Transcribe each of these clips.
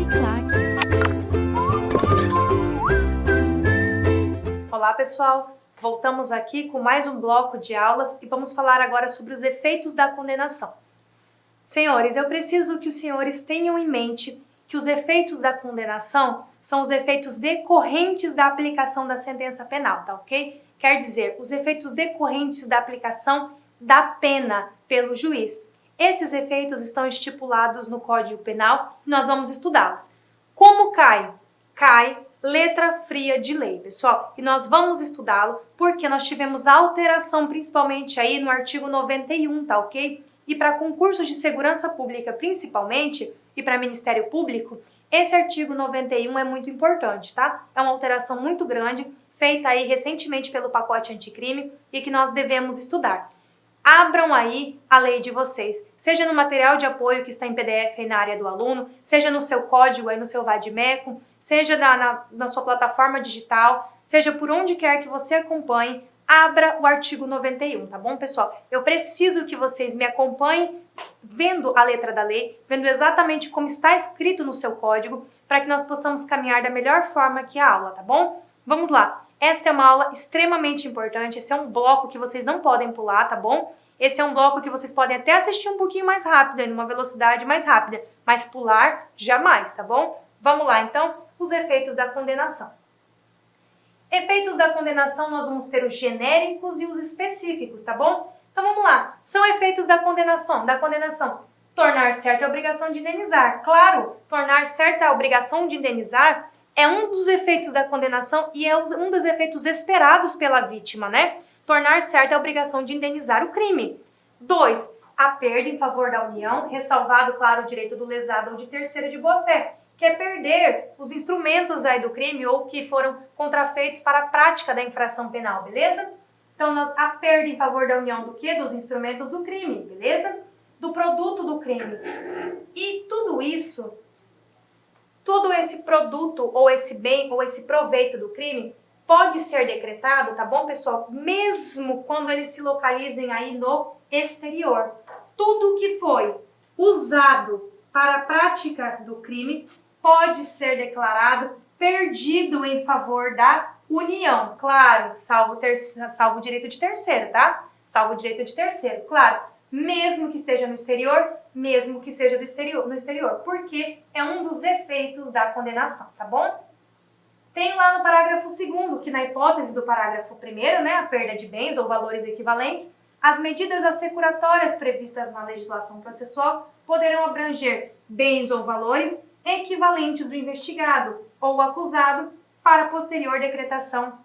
Uniclac. Olá, pessoal! Voltamos aqui com mais um bloco de aulas e vamos falar agora sobre os efeitos da condenação. Senhores, eu preciso que os senhores tenham em mente que os efeitos da condenação são os efeitos decorrentes da aplicação da sentença penal, tá ok? Quer dizer, os efeitos decorrentes da aplicação da pena pelo juiz. Esses efeitos estão estipulados no Código Penal e nós vamos estudá-los. Como cai? Cai letra fria de lei, pessoal. E nós vamos estudá-lo porque nós tivemos alteração, principalmente aí no artigo 91, tá ok? E para concursos de segurança pública, principalmente, e para Ministério Público, esse artigo 91 é muito importante, tá? É uma alteração muito grande, feita aí recentemente pelo pacote anticrime e que nós devemos estudar. Abram aí a lei de vocês, seja no material de apoio que está em PDF aí na área do aluno, seja no seu código aí no seu Vadimeco, seja na sua plataforma digital, seja por onde quer que você acompanhe, abra o artigo 91, tá bom, pessoal? Eu preciso que vocês me acompanhem vendo a letra da lei, vendo exatamente como está escrito no seu código, para que nós possamos caminhar da melhor forma aqui a aula, tá bom? Vamos lá! Esta é uma aula extremamente importante, esse é um bloco que vocês não podem pular, tá bom? Esse é um bloco que vocês podem até assistir um pouquinho mais rápido, numa velocidade mais rápida, mas pular jamais, tá bom? Vamos lá, então, os efeitos da condenação. Efeitos da condenação, nós vamos ter os genéricos e os específicos, tá bom? Então vamos lá, são efeitos da condenação. Tornar certa a obrigação de indenizar. Claro, tornar certa a obrigação de indenizar é um dos efeitos da condenação e é um dos efeitos esperados pela vítima, né? Tornar certa a obrigação de indenizar o crime. 2. A perda em favor da União, ressalvado, claro, o direito do lesado ou de terceiro de boa-fé, que é perder os instrumentos aí do crime ou que foram contrafeitos para a prática da infração penal, beleza? Então, a perda em favor da União do quê? Dos instrumentos do crime, beleza? Do produto do crime. E tudo isso, todo esse produto ou esse bem ou esse proveito do crime pode ser decretado, tá bom, pessoal? Mesmo quando eles se localizem aí no exterior. Tudo que foi usado para a prática do crime pode ser declarado perdido em favor da União. Claro, salvo o direito de terceiro, tá? Salvo o direito de terceiro, claro. Mesmo que esteja no exterior, mesmo que seja no exterior, porque é um dos efeitos da condenação, tá bom? Tem lá no parágrafo 2º, que na hipótese do parágrafo 1º, né, a perda de bens ou valores equivalentes, as medidas assecuratórias previstas na legislação processual poderão abranger bens ou valores equivalentes do investigado ou acusado para posterior decretação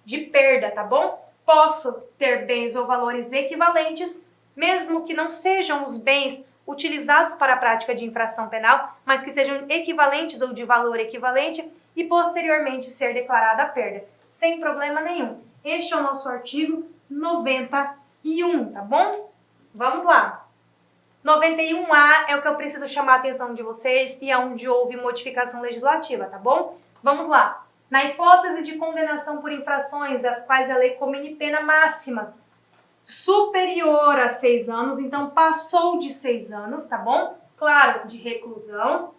de perda, tá bom? Posso ter bens ou valores equivalentes, mesmo que não sejam os bens utilizados para a prática de infração penal, mas que sejam equivalentes ou de valor equivalente e posteriormente ser declarada a perda, sem problema nenhum. Este é o nosso artigo 91, tá bom? Vamos lá. 91A é o que eu preciso chamar a atenção de vocês e é onde houve modificação legislativa, tá bom? Vamos lá. Na hipótese de condenação por infrações, as quais a lei comine pena máxima superior a 6 anos, então passou de 6 anos, tá bom? Claro, de reclusão.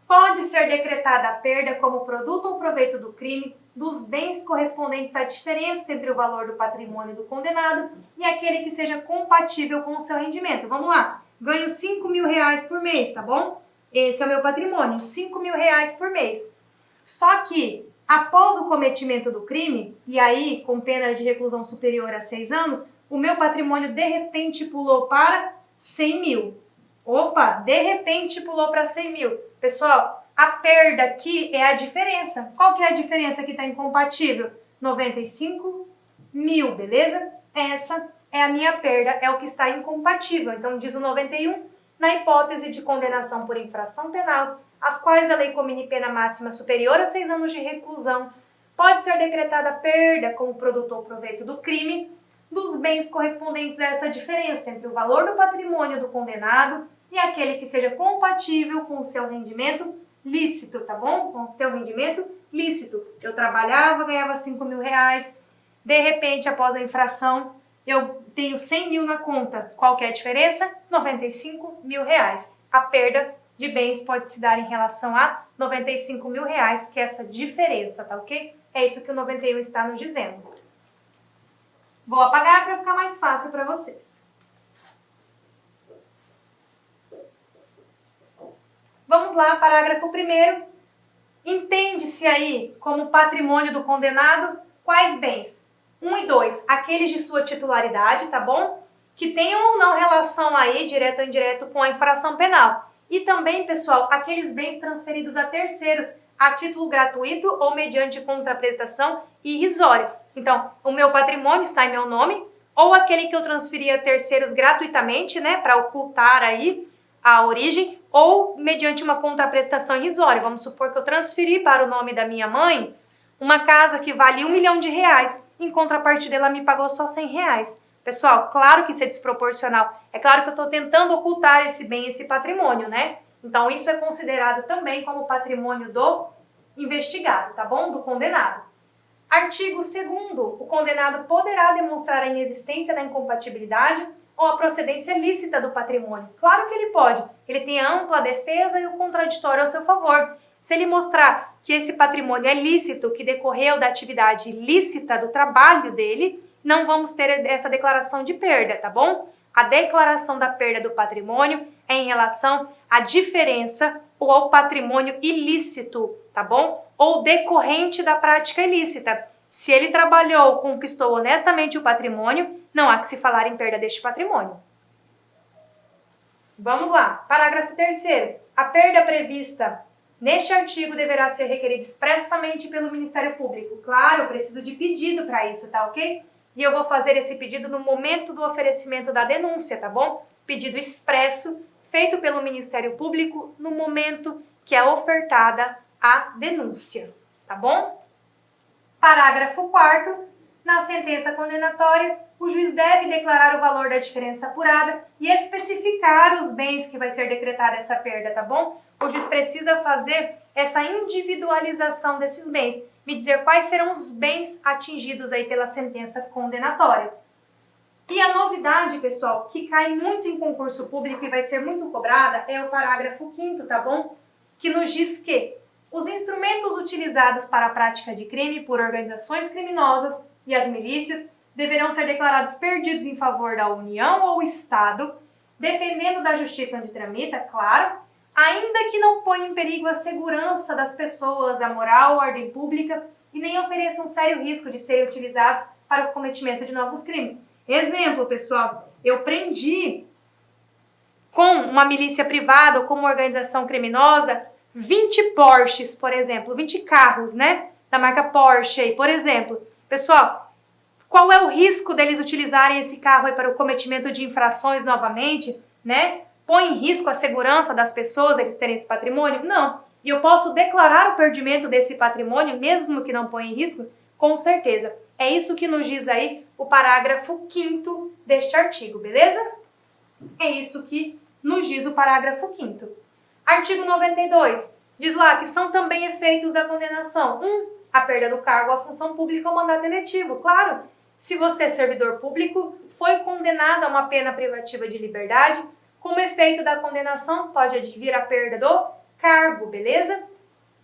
Pode ser decretada a perda como produto ou proveito do crime dos bens correspondentes à diferença entre o valor do patrimônio do condenado e aquele que seja compatível com o seu rendimento. Vamos lá. Ganho 5 mil reais por mês, tá bom? Esse é o meu patrimônio, 5 mil reais por mês. Só que, após o cometimento do crime, e aí com pena de reclusão superior a 6 anos, o meu patrimônio de repente pulou para 100 mil. Opa, de repente pulou para 100 mil. Pessoal, a perda aqui é a diferença. Qual que é a diferença que está incompatível? 95 mil, beleza? Essa é a minha perda, é o que está incompatível. Então, diz o 91, na hipótese de condenação por infração penal, as quais a lei comine pena máxima superior a 6 anos de reclusão, pode ser decretada a perda como produto ou proveito do crime dos bens correspondentes a essa diferença entre o valor do patrimônio do condenado e aquele que seja compatível com o seu rendimento lícito, tá bom? Com o seu rendimento lícito. Eu trabalhava, ganhava 5 mil reais, de repente, após a infração, eu tenho 100 mil na conta. Qual que é a diferença? 95 mil reais. A perda de bens pode se dar em relação a 95 mil reais, que é essa diferença, tá ok? É isso que o 91 está nos dizendo. Vou apagar para ficar mais fácil para vocês. Vamos lá, parágrafo 1º. Entende-se aí como patrimônio do condenado quais bens? 1 e 2, aqueles de sua titularidade, tá bom? Que tenham ou não relação aí, direto ou indireto, com a infração penal. E também, pessoal, aqueles bens transferidos a terceiros a título gratuito ou mediante contraprestação irrisória. Então, o meu patrimônio está em meu nome, ou aquele que eu transferi a terceiros gratuitamente, né, para ocultar aí a origem, ou mediante uma contraprestação irrisória. Vamos supor que eu transferi para o nome da minha mãe uma casa que vale R$1 milhão, em contrapartida ela me pagou só R$100. Pessoal, claro que isso é desproporcional. É claro que eu estou tentando ocultar esse bem, esse patrimônio, né? Então, isso é considerado também como patrimônio do investigado, tá bom? Do condenado. Artigo 2º. O condenado poderá demonstrar a inexistência da incompatibilidade ou a procedência lícita do patrimônio. Claro que ele pode. Ele tem a ampla defesa e o contraditório ao seu favor. Se ele mostrar que esse patrimônio é lícito, que decorreu da atividade lícita do trabalho dele, não vamos ter essa declaração de perda, tá bom? A declaração da perda do patrimônio é em relação à diferença ou ao patrimônio ilícito, tá bom? Ou decorrente da prática ilícita. Se ele trabalhou, conquistou honestamente o patrimônio, não há que se falar em perda deste patrimônio. Vamos lá. Parágrafo 3º. A perda prevista neste artigo deverá ser requerida expressamente pelo Ministério Público. Claro, eu preciso de pedido para isso, tá ok? E eu vou fazer esse pedido no momento do oferecimento da denúncia, tá bom? Pedido expresso, feito pelo Ministério Público no momento que é ofertada a denúncia, tá bom? Parágrafo 4º. Na sentença condenatória, o juiz deve declarar o valor da diferença apurada e especificar os bens que vai ser decretada essa perda, tá bom? O juiz precisa fazer essa individualização desses bens, me dizer quais serão os bens atingidos aí pela sentença condenatória. E a novidade, pessoal, que cai muito em concurso público e vai ser muito cobrada é o parágrafo 5º, tá bom? Que nos diz que os instrumentos utilizados para a prática de crime por organizações criminosas e as milícias deverão ser declarados perdidos em favor da União ou Estado, dependendo da justiça onde tramita, claro, ainda que não ponha em perigo a segurança das pessoas, a moral, a ordem pública e nem ofereçam sério risco de serem utilizados para o cometimento de novos crimes. Exemplo, pessoal, eu prendi com uma milícia privada ou com uma organização criminosa 20 Porsches, por exemplo, 20 carros, né, da marca Porsche aí, por exemplo. Pessoal, qual é o risco deles utilizarem esse carro aí para o cometimento de infrações novamente, né? Põe em risco a segurança das pessoas, eles terem esse patrimônio? Não. E eu posso declarar o perdimento desse patrimônio, mesmo que não ponha em risco? Com certeza. É isso que nos diz aí o parágrafo 5º deste artigo, beleza? É isso que nos diz o parágrafo 5º. Artigo 92. Diz lá que são também efeitos da condenação. 1. A perda do cargo à função pública ou mandato eletivo. Claro, se você é servidor público, foi condenado a uma pena privativa de liberdade, como efeito da condenação pode advir a perda do cargo, beleza?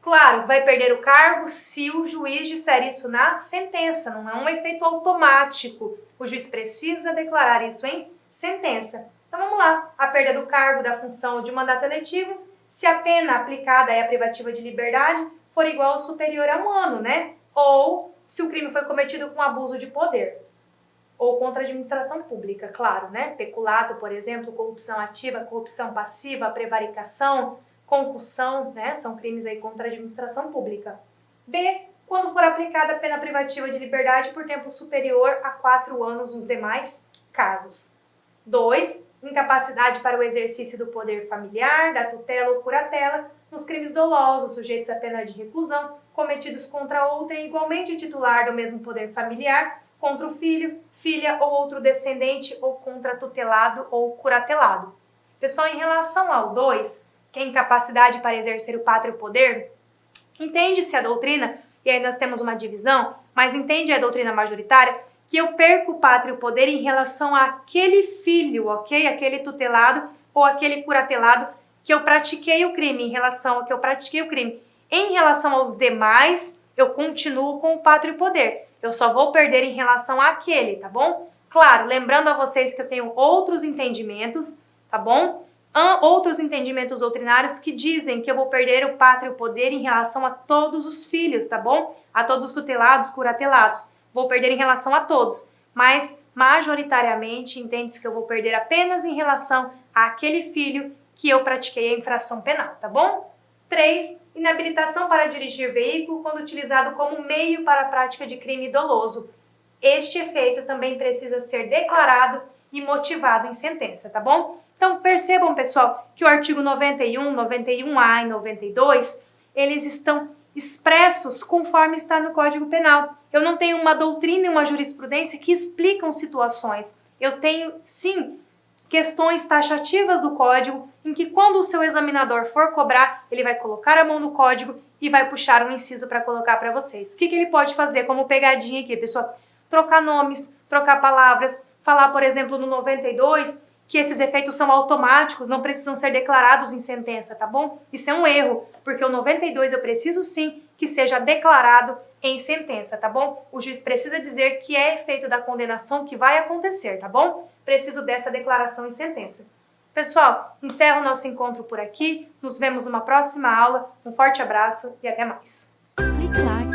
Claro, vai perder o cargo se o juiz disser isso na sentença, não é um efeito automático. O juiz precisa declarar isso em sentença. Então vamos lá, a perda do cargo, da função ou de mandato eletivo, se a pena aplicada é a privativa de liberdade for igual ou superior a 1 ano, né? Ou se o crime foi cometido com abuso de poder. Ou contra a administração pública, claro, né? Peculato, por exemplo, corrupção ativa, corrupção passiva, prevaricação, concussão, né? São crimes aí contra a administração pública. B. Quando for aplicada a pena privativa de liberdade por tempo superior a 4 anos nos demais casos. 2. Incapacidade para o exercício do poder familiar, da tutela ou curatela, nos crimes dolosos sujeitos à pena de reclusão, cometidos contra outrem igualmente titular do mesmo poder familiar, contra o filho, filha ou outro descendente ou contra tutelado ou curatelado. Pessoal, em relação ao 2, que é a incapacidade para exercer o pátrio poder, entende-se a doutrina, e aí nós temos uma divisão, mas entende a doutrina majoritária, que eu perco o pátrio poder em relação àquele filho, ok? Aquele tutelado ou aquele curatelado que eu pratiquei o crime, em relação a que eu pratiquei o crime. Em relação aos demais, eu continuo com o pátrio poder. Eu só vou perder em relação àquele, tá bom? Claro, lembrando a vocês que eu tenho outros entendimentos, tá bom? Outros entendimentos doutrinários que dizem que eu vou perder o pátrio poder em relação a todos os filhos, tá bom? A todos os tutelados, curatelados. Vou perder em relação a todos, mas majoritariamente entende-se que eu vou perder apenas em relação àquele filho que eu pratiquei a infração penal, tá bom? 3. Inabilitação para dirigir veículo quando utilizado como meio para a prática de crime doloso. Este efeito também precisa ser declarado e motivado em sentença, tá bom? Então percebam, pessoal, que o artigo 91, 91A e 92, eles estão expressos conforme está no Código Penal. Eu não tenho uma doutrina e uma jurisprudência que explicam situações. Eu tenho, sim, questões taxativas do código, em que quando o seu examinador for cobrar, ele vai colocar a mão no código e vai puxar um inciso para colocar para vocês. O que ele pode fazer como pegadinha aqui, pessoal? Trocar nomes, trocar palavras, falar, por exemplo, no 92, que esses efeitos são automáticos, não precisam ser declarados em sentença, tá bom? Isso é um erro, porque o 92 eu preciso sim que seja declarado em sentença, tá bom? O juiz precisa dizer que é efeito da condenação que vai acontecer, tá bom? Preciso dessa declaração em sentença. Pessoal, encerro o nosso encontro por aqui. Nos vemos numa próxima aula. Um forte abraço e até mais. Clique lá